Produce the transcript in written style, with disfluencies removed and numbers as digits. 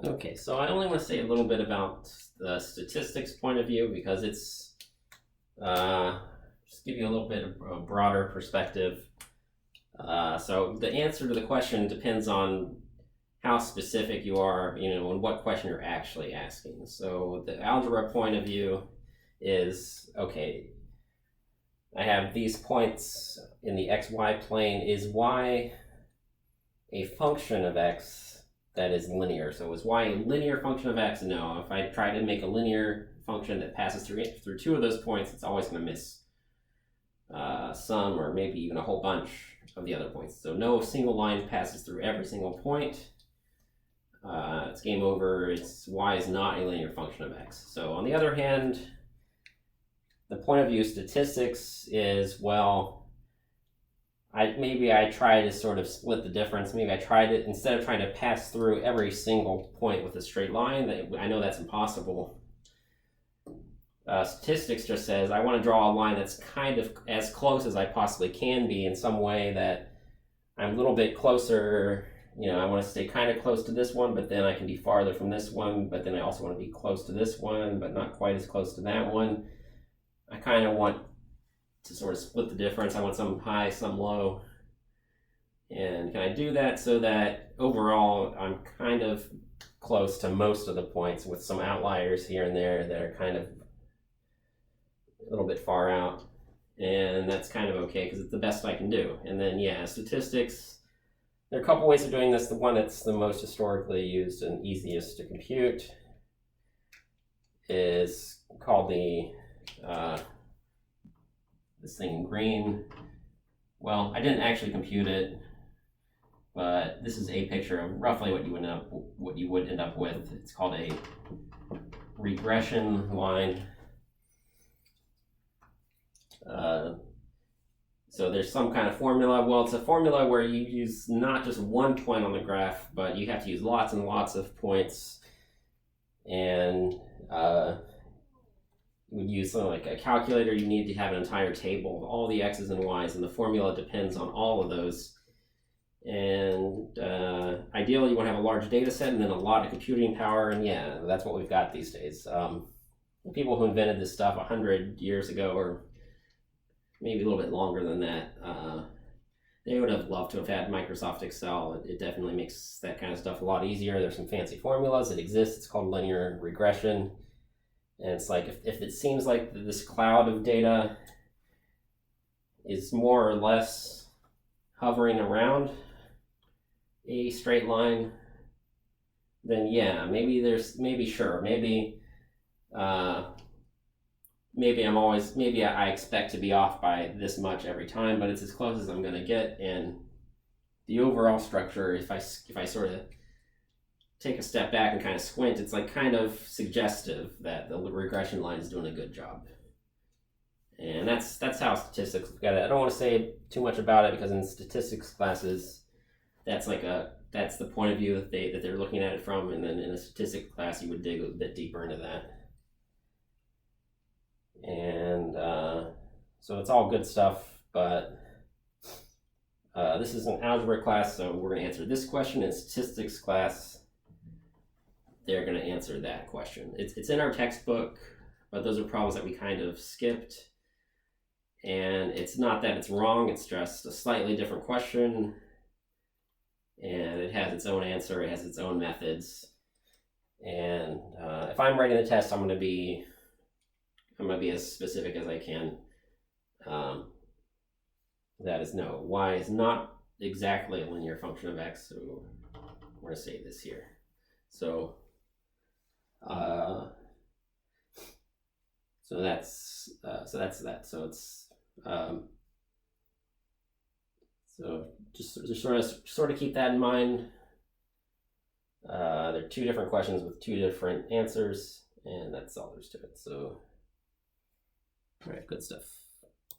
Okay, so I only want to say a little bit about the statistics point of view because it's just give you a little bit of a broader perspective. So the answer to the question depends on how specific you are, and what question you're actually asking. So the algebra point of view is, okay, I have these points in the xy plane. Is y a function of x that is linear? So is y a linear function of x? No. If I try to make a linear function that passes through two of those points, it's always going to miss some or maybe even a whole bunch of the other points. So no single line passes through every single point. It's game over. Y is not a linear function of x. So on the other hand, the point of view of statistics is, well, maybe I try to sort of split the difference. Maybe I try to, instead of trying to pass through every single point with a straight line, I know that's impossible. Statistics just says I want to draw a line that's kind of as close as I possibly can be in some way that I'm a little bit closer. I want to stay kind of close to this one, but then I can be farther from this one, but then I also want to be close to this one, but not quite as close to that one. I kind of want to sort of split the difference. I want some high, some low. And can I do that so that overall I'm kind of close to most of the points with some outliers here and there that are kind of a little bit far out. And that's kind of okay because it's the best I can do. And then, statistics, there are a couple ways of doing this. The one that's the most historically used and easiest to compute is called this thing in green. Well, I didn't actually compute it, but this is a picture of roughly what you would end up with. It's called a regression line. So there's some kind of formula. Well, it's a formula where you use not just one point on the graph, but you have to use lots and lots of points. And you would use something like a calculator. You need to have an entire table of all the x's and y's, and the formula depends on all of those. And ideally, you want to have a large data set and then a lot of computing power. And that's what we've got these days. The people who invented this stuff 100 years ago, or maybe a little bit longer than that, they would have loved to have had Microsoft Excel. It definitely makes that kind of stuff a lot easier. There's some fancy formulas. It exists. It's called linear regression. And it's like, if it seems like this cloud of data is more or less hovering around a straight line, then maybe I expect to be off by this much every time, but it's as close as I'm going to get. And the overall structure, if I sort of take a step back and kind of squint, it's like kind of suggestive that the regression line is doing a good job. And that's how statistics look at it. I don't want to say too much about it because in statistics classes, that's the point of view that they're looking at it from, and then in a statistics class you would dig a bit deeper into that. And so it's all good stuff, but this is an algebra class, so we're going to answer this question. In statistics class, they're going to answer that question. It's in our textbook, but those are problems that we kind of skipped. And it's not that it's wrong, it's just a slightly different question. And it has its own answer, it has its own methods. And if I'm writing the test, I'm going to be as specific as I can. That is no, y is not exactly a linear function of x, so we're going to say this here. So that's that. So it's so just sort of keep that in mind. There are two different questions with two different answers, and that's all there's to it. So, all right, good stuff.